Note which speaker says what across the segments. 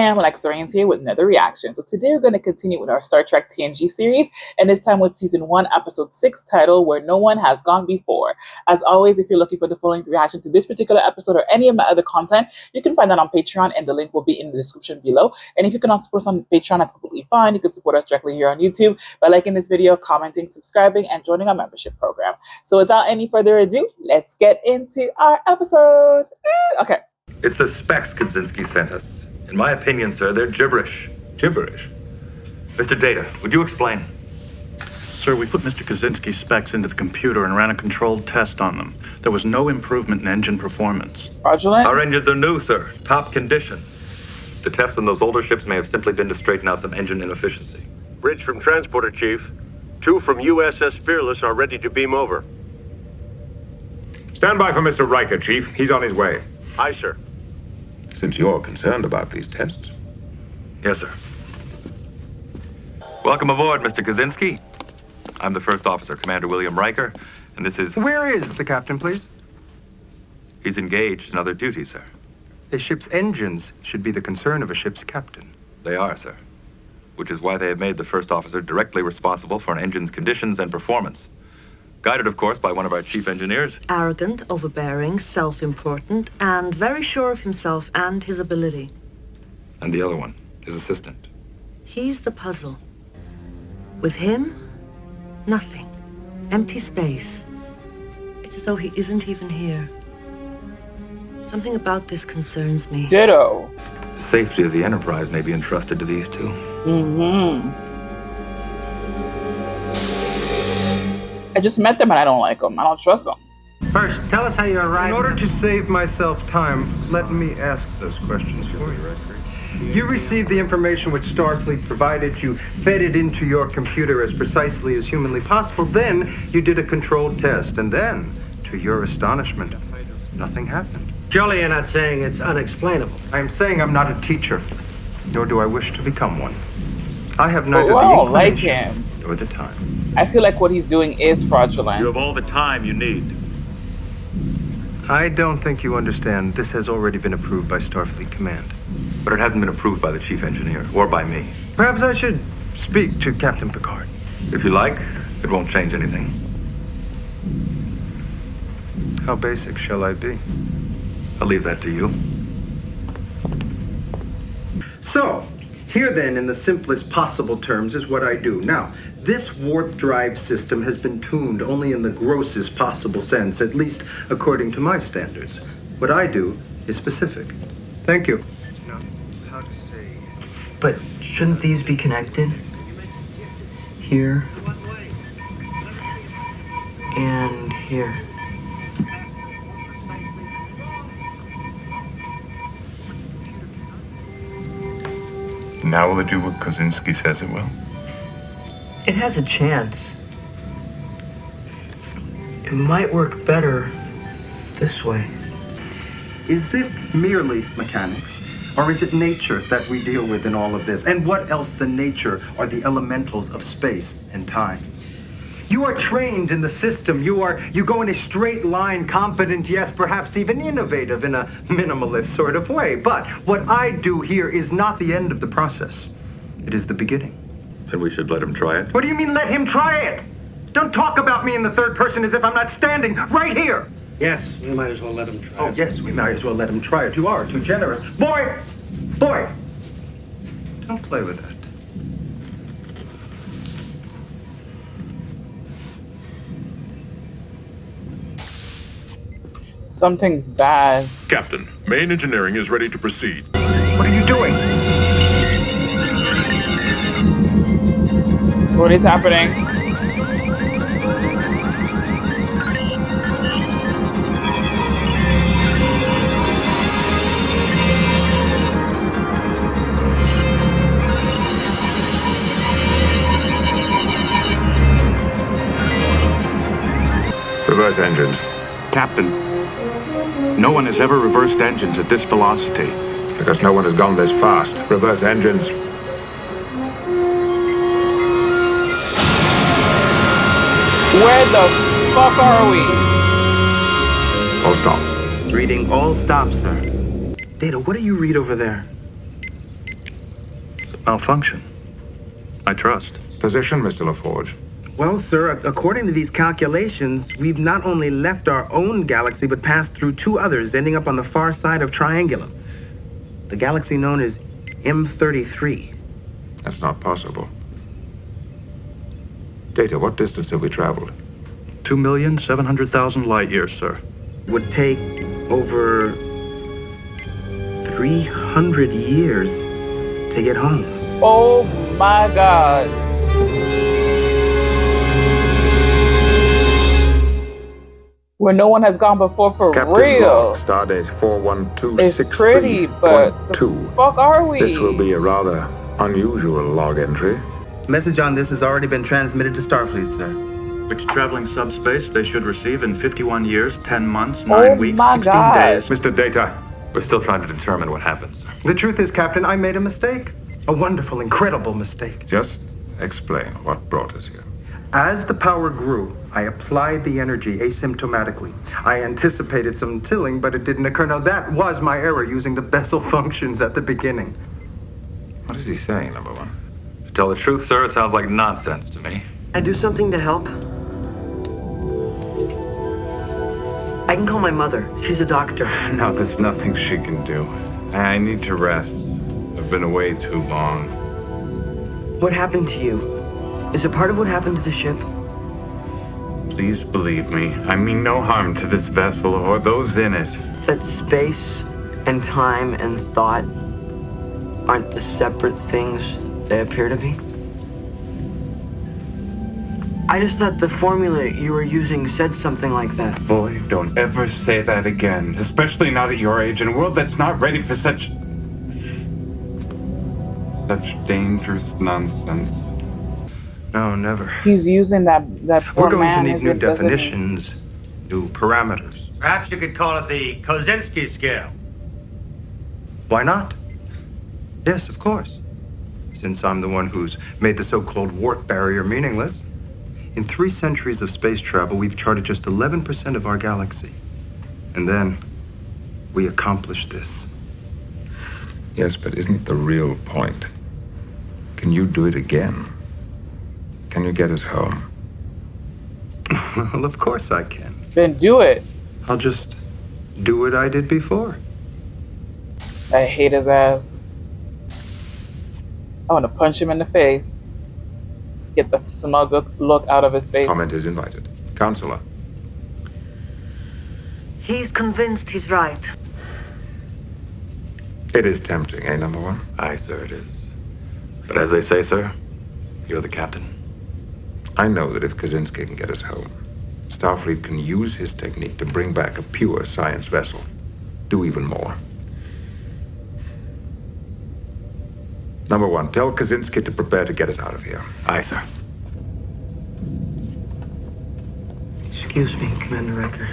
Speaker 1: am Alexxa here with another reaction. So today we're going to continue with our Star Trek TNG series, and this time with Season 1, Episode 6, titled Where No One Has Gone Before. As always, if you're looking for the full-length reaction to this particular episode or any of my other content, you can find that on Patreon, and the link will be in the description below. And if you cannot support us on Patreon, that's completely fine. You can support us directly here on YouTube by liking this video, commenting, subscribing, and joining our membership program. So without any further ado, let's get into our episode. Okay.
Speaker 2: It's the specs Kaczynski sent us. In my opinion, sir, they're gibberish.
Speaker 3: Gibberish?
Speaker 2: Mr. Data, would you explain?
Speaker 3: Sir, we put Mr. Kaczynski's specs into the computer and ran a controlled test on them. There was no improvement in engine performance.
Speaker 1: Fraudulent?
Speaker 2: Our engines are new, sir. Top condition. The tests on those older ships may have simply been to straighten out some engine inefficiency.
Speaker 4: Bridge from transporter, Chief. 2 from USS Fearless are ready to beam over.
Speaker 5: Stand by for Mr. Riker, Chief. He's on his way.
Speaker 4: Aye, sir.
Speaker 5: Since you're concerned about these tests.
Speaker 2: Yes, sir. Welcome aboard, Mr. Kaczynski. I'm the first officer, Commander William Riker, and this is...
Speaker 6: Where is the captain, please?
Speaker 2: He's engaged in other duties, sir.
Speaker 6: A ship's engines should be the concern of a ship's captain.
Speaker 2: They are, sir. Which is why they have made the first officer directly responsible for an engine's conditions and performance. Guided, of course, by one of our chief engineers.
Speaker 7: Arrogant, overbearing, self-important, and very sure of himself and his ability.
Speaker 2: And the other one, his assistant.
Speaker 7: He's the puzzle. With him, nothing. Empty space. It's as though he isn't even here. Something about this concerns me.
Speaker 1: Ditto.
Speaker 2: The safety of the Enterprise may be entrusted to these two.
Speaker 1: I just met them and I don't like them. I don't trust them.
Speaker 8: First, tell us how you arrived.
Speaker 6: In order to save myself time, let me ask those questions for you. You received the information which Starfleet provided. You fed it into your computer as precisely as humanly possible. Then you did a controlled test. And then, to your astonishment, nothing happened.
Speaker 8: Surely you're not saying it's unexplainable.
Speaker 6: I am saying I'm not a teacher, nor do I wish to become one. I have neither
Speaker 1: I
Speaker 6: the
Speaker 1: don't like
Speaker 6: inclination
Speaker 1: him.
Speaker 6: nor the time.
Speaker 1: I feel like what he's doing is fraudulent.
Speaker 2: You have all the time you need.
Speaker 6: I don't think you understand. This has already been approved by Starfleet Command.
Speaker 2: But it hasn't been approved by the chief engineer, or by me.
Speaker 6: Perhaps I should speak to Captain Picard.
Speaker 2: If you like, it won't change anything.
Speaker 6: How basic shall I be?
Speaker 2: I'll leave that to you.
Speaker 6: So, here then, in the simplest possible terms, is what I do. Now, this warp drive system has been tuned only in the grossest possible sense, at least according to my standards. What I do is specific. Thank you. Now, how to say...
Speaker 9: But shouldn't these be connected? Here. And here.
Speaker 5: Now will it do what Kaczynski says it will?
Speaker 9: It has a chance. It might work better this way.
Speaker 6: Is this merely mechanics? Or is it nature that we deal with in all of this? And what else than nature are the elementals of space and time? You are trained in the system. You go in a straight line, competent, yes, perhaps even innovative in a minimalist sort of way. But what I do here is not the end of the process. It is the beginning.
Speaker 2: Then we should let him try it.
Speaker 6: What do you mean, let him try it? Don't talk about me in the third person as if I'm not standing right here.
Speaker 8: Yes, we might as well let him try.
Speaker 6: Oh, yes, we might as well let him try it. You are too generous. Boy! Don't play with that.
Speaker 1: Something's bad.
Speaker 10: Captain, main engineering is ready to proceed.
Speaker 6: What are you doing?
Speaker 1: What is happening?
Speaker 5: Reverse engines.
Speaker 3: Captain, no one has ever reversed engines at this velocity.
Speaker 5: Because no one has gone this fast. Reverse engines.
Speaker 1: Where the fuck are we?
Speaker 5: All stop.
Speaker 6: Reading all stop, sir. Data, what do you read over there?
Speaker 3: malfunction. I trust.
Speaker 5: Position, Mr. LaForge.
Speaker 6: Well, sir, according to these calculations, we've not only left our own galaxy, but passed through two others, ending up on the far side of Triangulum. The galaxy known as M33.
Speaker 5: That's not possible. Data, what distance have we traveled?
Speaker 3: 2,700,000 light years, sir.
Speaker 6: Would take over 300 years to get home.
Speaker 1: Oh my God. Where no one has gone before for
Speaker 5: Captain
Speaker 1: real.
Speaker 5: Log, stardate 41263.2.
Speaker 1: It's pretty, but the fuck are we?
Speaker 5: This will be a rather unusual log entry.
Speaker 6: Message on this has already been transmitted to Starfleet, sir.
Speaker 3: Which traveling subspace they should receive in 51 years, 10 months, 9 weeks,
Speaker 1: my
Speaker 3: 16
Speaker 1: God.
Speaker 3: days.
Speaker 5: Mr. Data,
Speaker 2: We're still trying to determine what happens.
Speaker 6: The truth is, Captain, I made a mistake. A wonderful, incredible mistake.
Speaker 5: just explain what brought us here.
Speaker 6: As the power grew, I applied the energy asymptomatically. I anticipated some tilling, but it didn't occur. Now, that was my error, using the vessel functions at the beginning.
Speaker 5: What is he saying, number one?
Speaker 2: To tell the truth, sir, it sounds like nonsense to me.
Speaker 9: I do something to help. I can call my mother. She's a doctor.
Speaker 11: No, there's nothing she can do. I need to rest. I've been away too long.
Speaker 9: What happened to you? Is it part of what happened to the ship?
Speaker 11: Please believe me. I mean no harm to this vessel or those in it.
Speaker 9: That space and time and thought aren't the separate things they appear to be? I just thought the formula you were using said something like that.
Speaker 11: Boy, don't ever say that again. Especially not at your age in a world that's not ready for such dangerous nonsense.
Speaker 6: No, never.
Speaker 1: He's using that poor
Speaker 6: We're going
Speaker 1: man
Speaker 6: to need
Speaker 1: as
Speaker 6: new
Speaker 1: if doesn't-
Speaker 6: definitions, new parameters.
Speaker 8: Perhaps you could call it the Kozinski scale.
Speaker 6: Why not? Yes, of course. Since I'm the one who's made the so-called warp barrier meaningless. In 3 centuries of space travel, we've charted just 11% of our galaxy. And then, we accomplished this.
Speaker 5: Yes, but isn't the real point? Can you do it again? Can you get us home?
Speaker 6: Well, of course I can.
Speaker 1: Then do it.
Speaker 6: I'll just do what I did before.
Speaker 1: I hate his ass. I want to punch him in the face. Get that smug look out of his face.
Speaker 5: Comment is invited. Counselor.
Speaker 7: He's convinced he's right.
Speaker 5: It is tempting, eh, number one?
Speaker 2: Aye, sir, it is. But as they say, sir, you're the captain.
Speaker 5: I know that if Kaczynski can get us home, Starfleet can use his technique to bring back a pure science vessel. Do even more. Number one, tell Kaczynski to prepare to get us out of here.
Speaker 2: Aye, sir.
Speaker 9: Excuse me, Commander Riker.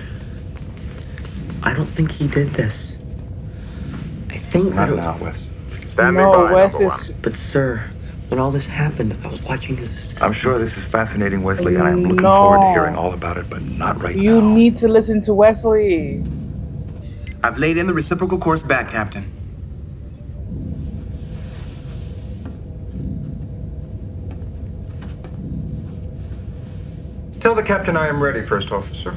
Speaker 9: I don't think he did this. I think that
Speaker 2: Not
Speaker 9: it
Speaker 2: now, Wes.
Speaker 5: Stand me
Speaker 1: No,
Speaker 5: by,
Speaker 1: Wes
Speaker 5: number
Speaker 1: is.
Speaker 5: one.
Speaker 9: But sir, when all this happened, I was watching his assistant.
Speaker 2: I'm sure this is fascinating, Wesley, and I'm looking
Speaker 1: No.
Speaker 2: forward to hearing all about it, but not right
Speaker 1: You
Speaker 2: now.
Speaker 1: need to listen to Wesley.
Speaker 6: I've laid in the reciprocal course back, Captain. Tell the captain I am ready, First Officer.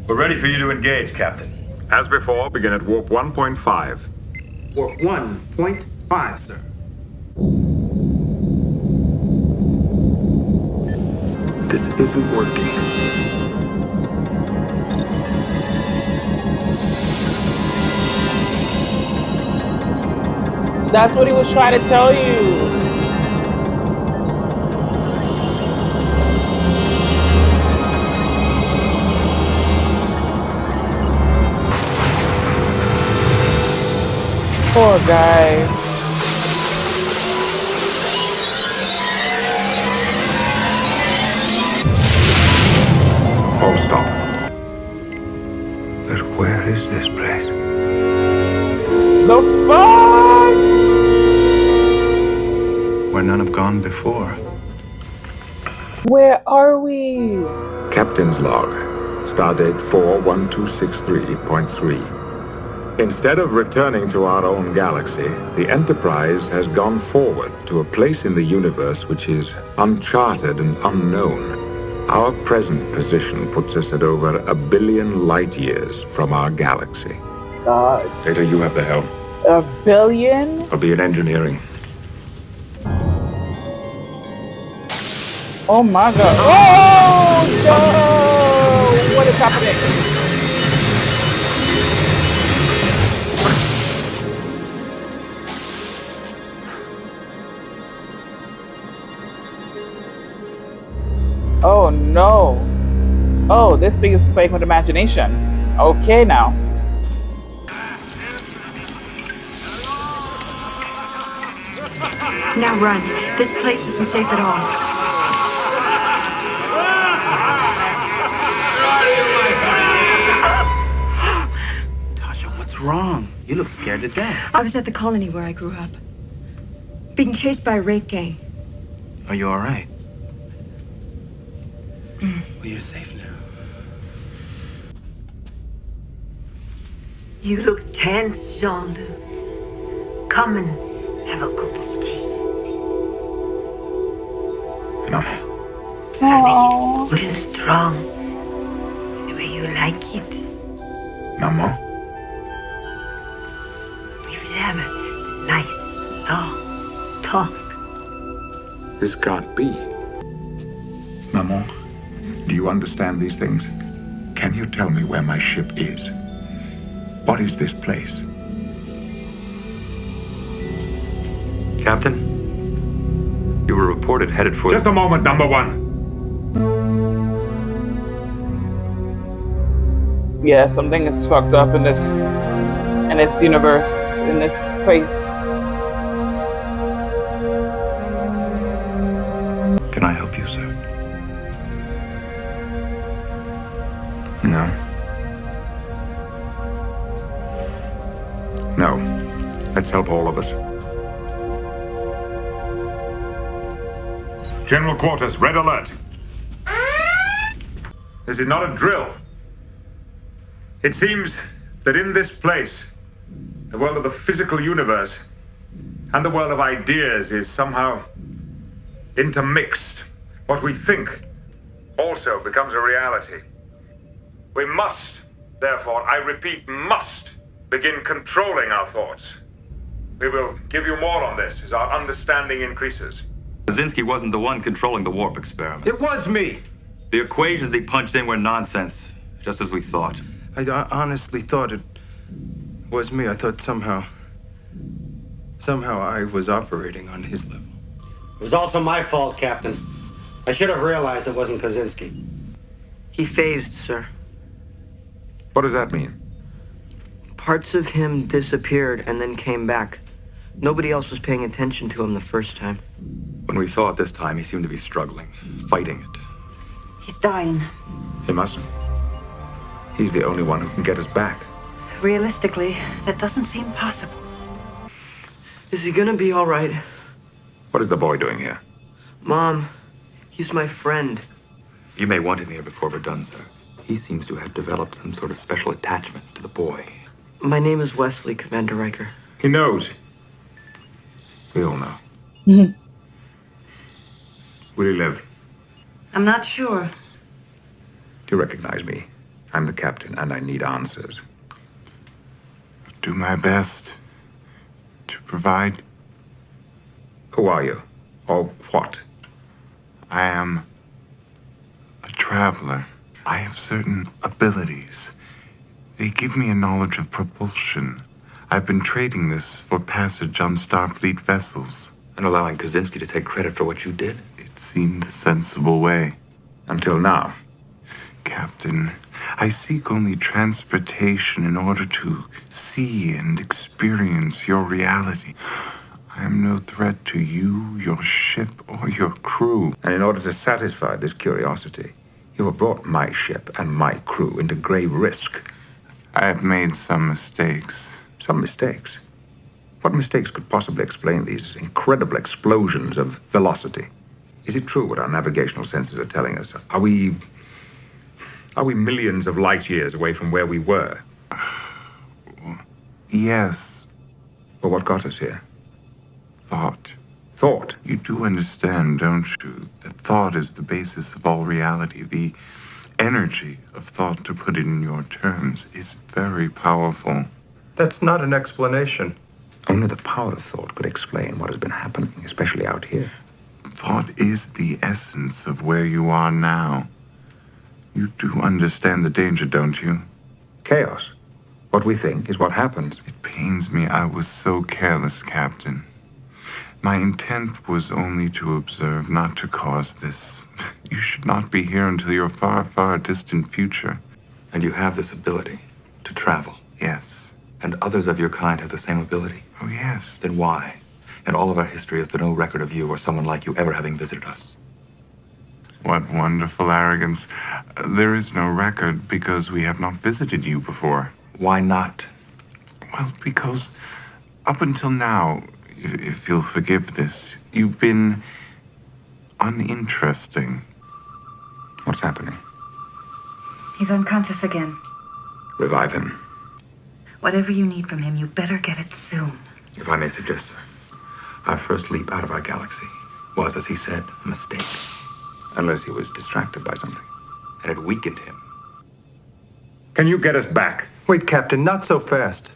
Speaker 2: We're ready for you to engage, Captain.
Speaker 5: As before, begin at warp 1.5.
Speaker 6: Warp 1.5, sir. This isn't working.
Speaker 1: That's what he was trying to tell you. Poor guy.
Speaker 5: Oh, stop. But where is this place?
Speaker 1: The fuck?
Speaker 3: Where none have gone before.
Speaker 1: Where are we?
Speaker 5: Captain's log. Stardate 41263.3. Instead of returning to our own galaxy, the Enterprise has gone forward to a place in the universe which is uncharted and unknown. Our present position puts us at over 1 billion light years from our galaxy.
Speaker 1: God.
Speaker 5: Zeta, you have the helm.
Speaker 1: 1 billion?
Speaker 5: I'll be in engineering.
Speaker 1: Oh my God. Oh no! What is happening? Oh no. Oh, this thing is playing with imagination. Okay now.
Speaker 12: Now run. This place isn't safe at all.
Speaker 9: Tasha, what's wrong? You look scared to death.
Speaker 12: I was at the colony where I grew up. Being chased by a rape gang.
Speaker 9: Are you all right? Well, you're safe now.
Speaker 13: You look tense, Jean-Luc. Come and have a cup of tea.
Speaker 5: No.
Speaker 13: I'll make it good and strong. The way you like it.
Speaker 5: Maman?
Speaker 13: We will have a nice, long talk.
Speaker 5: This can't be. Maman, do you understand these things? Can you tell me where my ship is? What is this place?
Speaker 2: Captain, you were reported headed for...
Speaker 5: Just a moment, number one.
Speaker 1: Yeah, something is fucked up in this universe, in this place.
Speaker 3: Can I help you, sir?
Speaker 5: No. No. Let's help all of us.
Speaker 11: General Quarters, red alert. This is not a drill. It seems that in this place, the world of the physical universe and the world of ideas is somehow intermixed. What we think also becomes a reality. We must, therefore, I repeat, must begin controlling our thoughts. We will give you more on this as our understanding increases.
Speaker 2: Kaczynski wasn't the one controlling the warp experiments.
Speaker 8: It was me.
Speaker 2: The equations he punched in were nonsense, just as we thought.
Speaker 14: I honestly thought it was me. I thought somehow I was operating on his level.
Speaker 8: It was also my fault, Captain. I should have realized it wasn't Kaczynski.
Speaker 9: He phased, sir.
Speaker 5: What does that mean?
Speaker 9: Parts of him disappeared and then came back. Nobody else was paying attention to him the first time.
Speaker 2: When we saw it this time, he seemed to be struggling, fighting it.
Speaker 13: He's dying.
Speaker 5: He mustn't. He's the only one who can get us back.
Speaker 13: Realistically, that doesn't seem possible.
Speaker 9: Is he gonna be all right?
Speaker 5: What is the boy doing here?
Speaker 9: Mom, he's my friend.
Speaker 2: You may want him here before we're done, sir. He seems to have developed some sort of special attachment to the boy.
Speaker 9: My name is Wesley, Commander Riker.
Speaker 5: He knows. We all know. Will he live?
Speaker 13: I'm not sure.
Speaker 5: Do you recognize me? I'm the captain, and I need answers.
Speaker 11: I'll do my best to provide.
Speaker 5: Who are you? Or what?
Speaker 11: I am a traveler. I have certain abilities. They give me a knowledge of propulsion. I've been trading this for passage on Starfleet vessels.
Speaker 2: And allowing Kaczynski to take credit for what you did?
Speaker 11: It seemed a sensible way.
Speaker 5: Until now.
Speaker 11: Captain, I seek only transportation in order to see and experience your reality. I am no threat to you, your ship, or your crew.
Speaker 5: And in order to satisfy this curiosity, you have brought my ship and my crew into grave risk.
Speaker 11: I have made some mistakes.
Speaker 5: Some mistakes? What mistakes could possibly explain these incredible explosions of velocity? Is it true what our navigational sensors are telling us? Are we millions of light years away from where we were? Yes. But what got us here? Thought. Thought? You do understand, don't you, that thought is the basis of all reality. The energy of thought, to put it in your terms, is very powerful.
Speaker 15: That's not an explanation.
Speaker 5: Only the power of thought could explain what has been happening, especially out here. Thought is the essence of where you are now. You do understand the danger, don't you? Chaos. What we think is what happens. It pains me I was so careless, Captain. My intent was only to observe, not to cause this. You should not be here until your far, far distant future.
Speaker 2: And you have this ability to travel.
Speaker 5: Yes.
Speaker 2: And others of your kind have the same ability.
Speaker 5: Oh, yes.
Speaker 2: Then why, in all of our history, is there no record of you or someone like you ever having visited us?
Speaker 5: What wonderful arrogance. There is no record because we have not visited you before.
Speaker 2: Why not?
Speaker 5: Well, because up until now, if you'll forgive this, you've been uninteresting. What's happening?
Speaker 16: He's unconscious again.
Speaker 5: Revive him.
Speaker 16: Whatever you need from him, you better get it soon.
Speaker 2: If I may suggest, sir, our first leap out of our galaxy was, as he said, a mistake.
Speaker 5: Unless he was distracted by something.
Speaker 2: And it weakened him.
Speaker 11: Can you get us back?
Speaker 15: Wait, Captain, not so fast.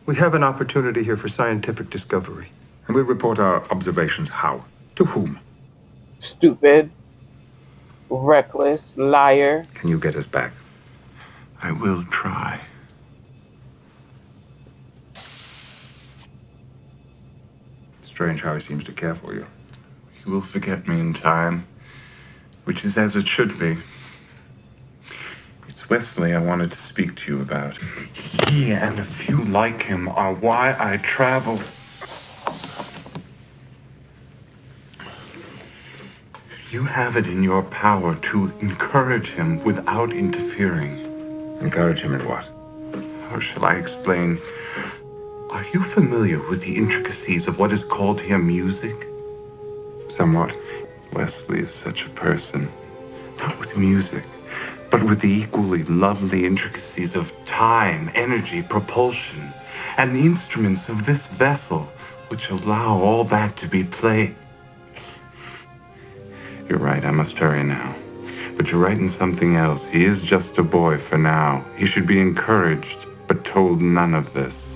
Speaker 15: We have an opportunity here for scientific discovery.
Speaker 5: And we'll report our observations how? To whom?
Speaker 1: Stupid. Reckless. Liar.
Speaker 5: Can you get us back? I will try. Strange how he seems to care for you. He will forget me in time, which is as it should be. It's Wesley I wanted to speak to you about. He and a few like him are why I travel. You have it in your power to encourage him without interfering. Encourage him in what? How shall I explain? Are you familiar with the intricacies of what is called here music? Somewhat. Wesley is such a person. Not with music, but with the equally lovely intricacies of time, energy, propulsion, and the instruments of this vessel, which allow all that to be played. You're right, I must hurry now. But you're right in something else. He is just a boy for now. He should be encouraged, but told none of this.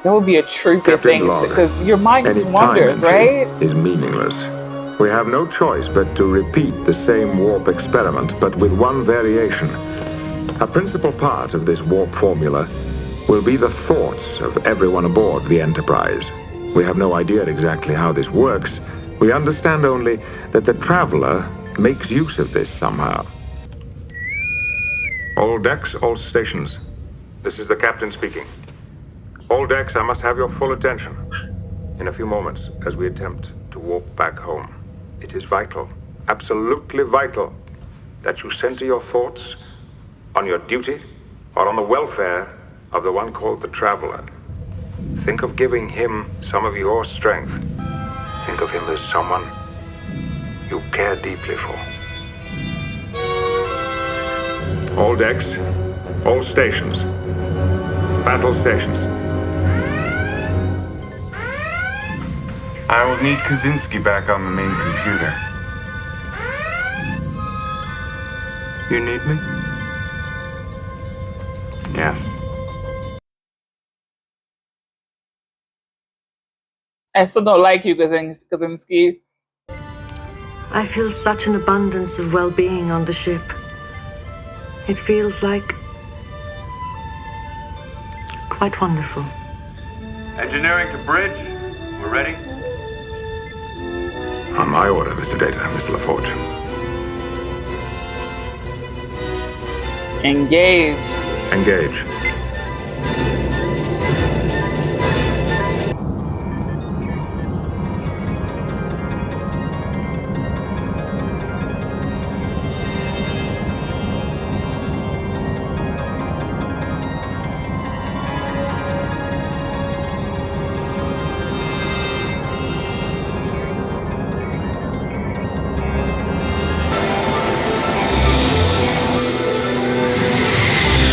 Speaker 1: That would be a tricky thing, because your mind just wanders, right?
Speaker 5: Is meaningless. We have no choice but to repeat the same warp experiment, but with one variation. A principal part of this warp formula will be the thoughts of everyone aboard the Enterprise. We have no idea exactly how this works. We understand only that the Traveler makes use of this somehow. All decks, all stations. This is the captain speaking. All decks, I must have your full attention. In a few moments, as we attempt to walk back home, it is vital, absolutely vital, that you center your thoughts on your duty or on the welfare of the one called the Traveler. Think of giving him some of your strength. Think of him as someone you care deeply for. All decks, all stations, battle stations. I will need Kaczynski back on the main computer.
Speaker 15: You need me?
Speaker 5: Yes.
Speaker 1: I still don't like you, Kaczynski.
Speaker 7: I feel such an abundance of well-being on the ship. It feels like quite wonderful.
Speaker 4: Engineering to bridge. We're ready?
Speaker 5: On my order, Mr. Data, Mr. LaForge.
Speaker 1: Engage.
Speaker 5: Engage.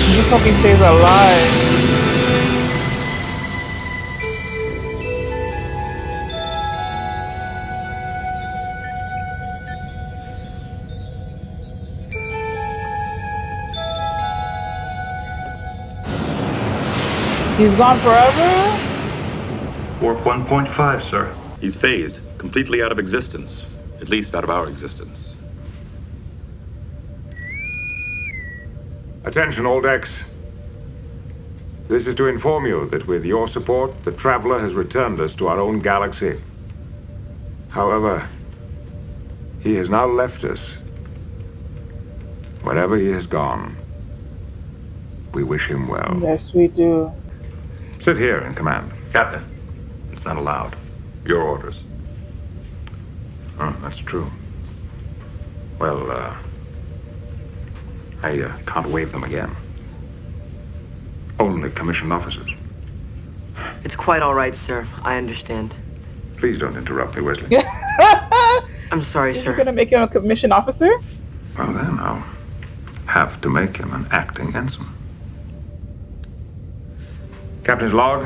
Speaker 1: I just hope he stays alive. He's gone forever?
Speaker 3: Warp 1.5, sir.
Speaker 2: He's phased, completely out of existence. At least out of our existence.
Speaker 5: Attention, all decks. This is to inform you that with your support, the Traveler has returned us to our own galaxy. However, he has now left us. Wherever he has gone, we wish him well.
Speaker 1: Yes, we do.
Speaker 5: Sit here in command.
Speaker 2: Captain, it's not allowed. Your orders.
Speaker 5: Oh, that's true. Well, I can't waive them again. Only commissioned officers.
Speaker 9: It's quite all right, sir. I understand.
Speaker 5: Please don't interrupt me, Wesley.
Speaker 9: I'm sorry,
Speaker 1: Is
Speaker 9: sir.
Speaker 1: he gonna make him a commissioned officer?
Speaker 5: Well, then I'll have to make him an acting ensign. Captain's log,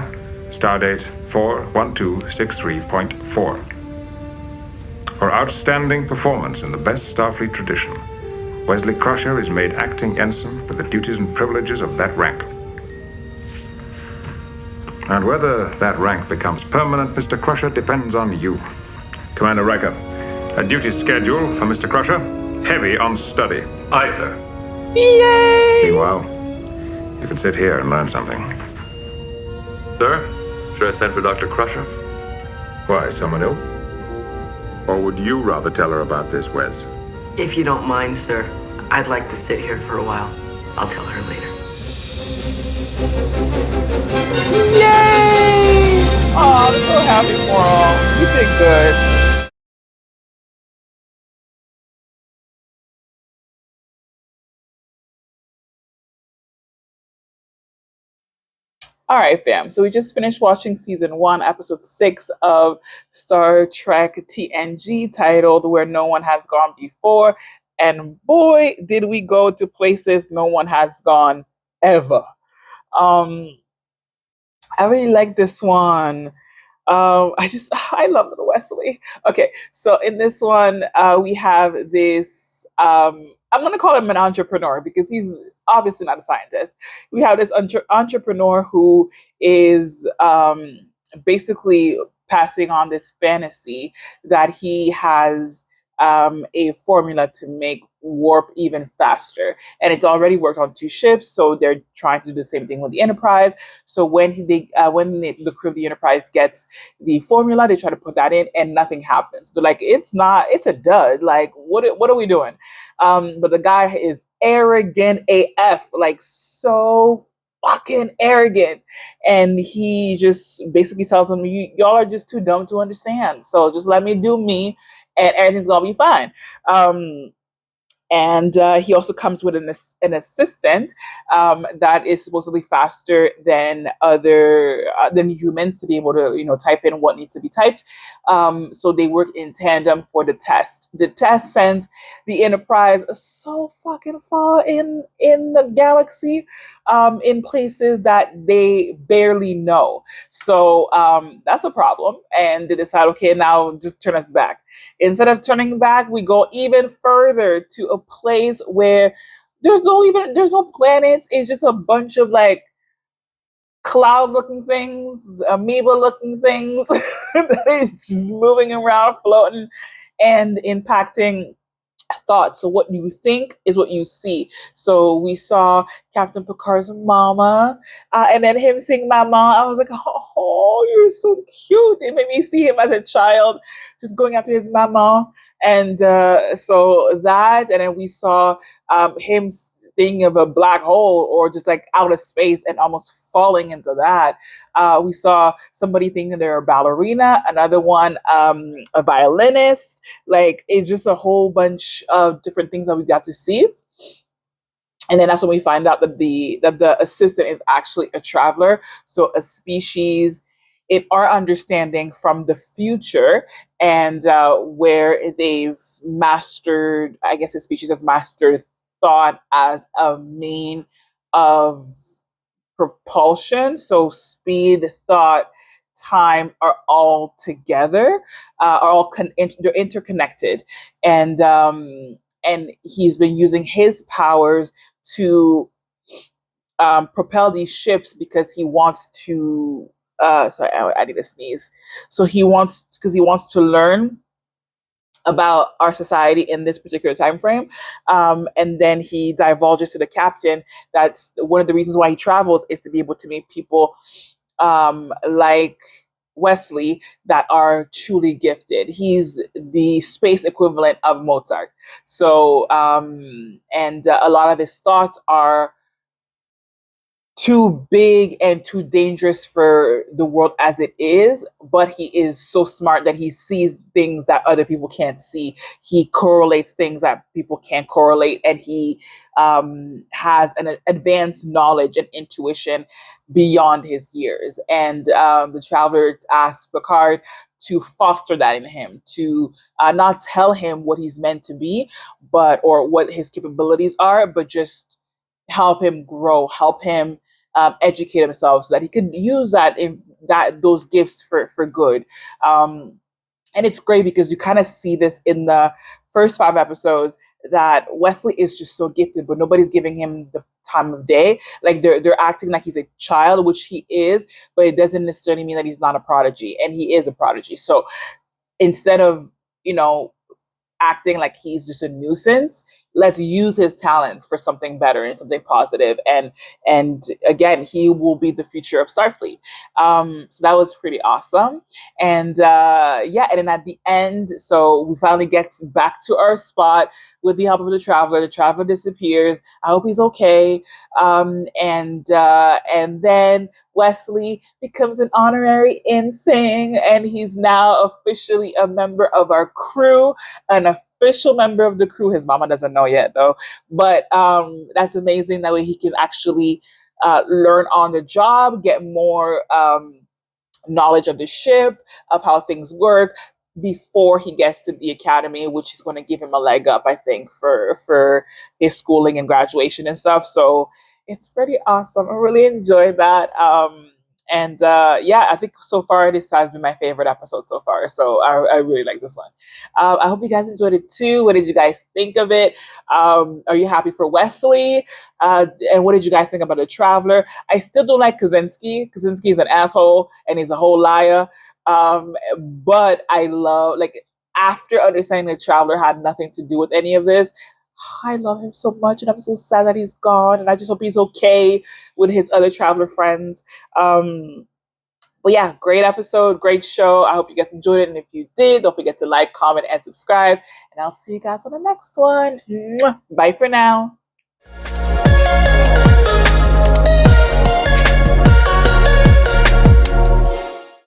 Speaker 5: stardate 41263.4. For outstanding performance in the best Starfleet tradition, Wesley Crusher is made acting ensign with the duties and privileges of that rank. And whether that rank becomes permanent, Mr. Crusher, depends on you. Commander Riker, a duty schedule for Mr. Crusher, heavy on study.
Speaker 2: Aye, sir.
Speaker 1: Yay!
Speaker 5: Meanwhile, you can sit here and learn something.
Speaker 2: Sir, should I send for Dr. Crusher?
Speaker 5: Why, someone ill? Or would you rather tell her about this, Wes?
Speaker 9: If you don't mind, sir, I'd like to sit here for a while. I'll tell her later.
Speaker 1: Yay! Oh, I'm so happy for him. You did good. All right, fam. So we just finished watching season 1, episode 6 of Star Trek TNG, titled "Where No One Has Gone Before." And boy, did we go to places no one has gone ever. I really like this one. I love little Wesley. Okay, so in this one, we have this, I'm going to call him an entrepreneur because he's obviously not a scientist. We have this entrepreneur who is basically passing on this fantasy that he has a formula to make warp even faster, and it's already worked on 2 ships, so they're trying to do the same thing with the Enterprise. So when the crew of the Enterprise gets the formula, they try to put that in and nothing happens. They're like, it's a dud, like what are we doing? But the guy is arrogant AF, like so fucking arrogant, and he just basically tells them, y'all are just too dumb to understand, so just let me do me and everything's gonna be fine. And he also comes with an assistant that is supposedly faster than than humans to be able to type in what needs to be typed. So they work in tandem for the test. The test sends the Enterprise so fucking far in the galaxy, in places that they barely know. So that's a problem. And they decide, okay, now just turn us back. Instead of turning back, we go even further to a place where there's no planets. It's just a bunch of like cloud-looking things, amoeba-looking things that is just moving around, floating, and impacting thoughts. So what you think is what you see. So we saw Captain Picard's mama, and then him seeing Mama. I was like, oh, you're so cute. It made me see him as a child, just going after his mama. And so that, and then we saw him thinking of a black hole or just like outer space and almost falling into that. We saw somebody thinking they're a ballerina, another one a violinist. Like, it's just a whole bunch of different things that we got to see. And then that's when we find out that the assistant is actually a traveler, so a species, in our understanding, from the future, and where they've mastered, I guess the species has mastered thought as a mean of propulsion. So speed, thought, time are all together, they're interconnected, and he's been using his powers to propel these ships because he wants to. Sorry, I need to sneeze. So he wants to learn about our society in this particular time frame, and then he divulges to the captain that one of the reasons why he travels is to be able to meet people like Wesley that are truly gifted. He's the space equivalent of Mozart. So and a lot of his thoughts are too big and too dangerous for the world as it is, but he is so smart that he sees things that other people can't see. He correlates things that people can't correlate, and he has an advanced knowledge and intuition beyond his years. And the Traveler asks Picard to foster that in him, to not tell him what he's meant to be, or what his capabilities are, but just help him grow, help him educate himself so that he could use those gifts for good. And it's great because you kind of see this in the first 5 episodes that Wesley is just so gifted, but nobody's giving him the time of day. Like they're acting like he's a child, which he is, but it doesn't necessarily mean that he's not a prodigy, and he is a prodigy. So instead of, acting like he's just a nuisance, let's use his talent for something better and something positive. And again, he will be the future of Starfleet. So that was pretty awesome. And and then at the end, so we finally get back to our spot with the help of the Traveler. The Traveler disappears. I hope he's okay. And then Wesley becomes an honorary ensign, and he's now officially a member of our crew, an official member of the crew. His mama doesn't know yet though, but that's amazing. That way he can actually learn on the job, get more knowledge of the ship, of how things work, before he gets to the academy, which is going to give him a leg up, I think, for his schooling and graduation and stuff. So it's pretty awesome. I really enjoyed that. I think so far this has been my favorite episode so far. So I really like this one. I hope you guys enjoyed it too. What did you guys think of it? Are you happy for Wesley? And what did you guys think about the Traveler? I still don't like Kaczynski. Kaczynski is an asshole and he's a whole liar. But I love, after understanding the Traveler had nothing to do with any of this, I love him so much, and I'm so sad that he's gone, and I just hope he's okay with his other Traveler friends. But yeah, great episode, great show. I hope you guys enjoyed it, and if you did, don't forget to like, comment, and subscribe, and I'll see you guys on the next one. Mwah. Bye for now.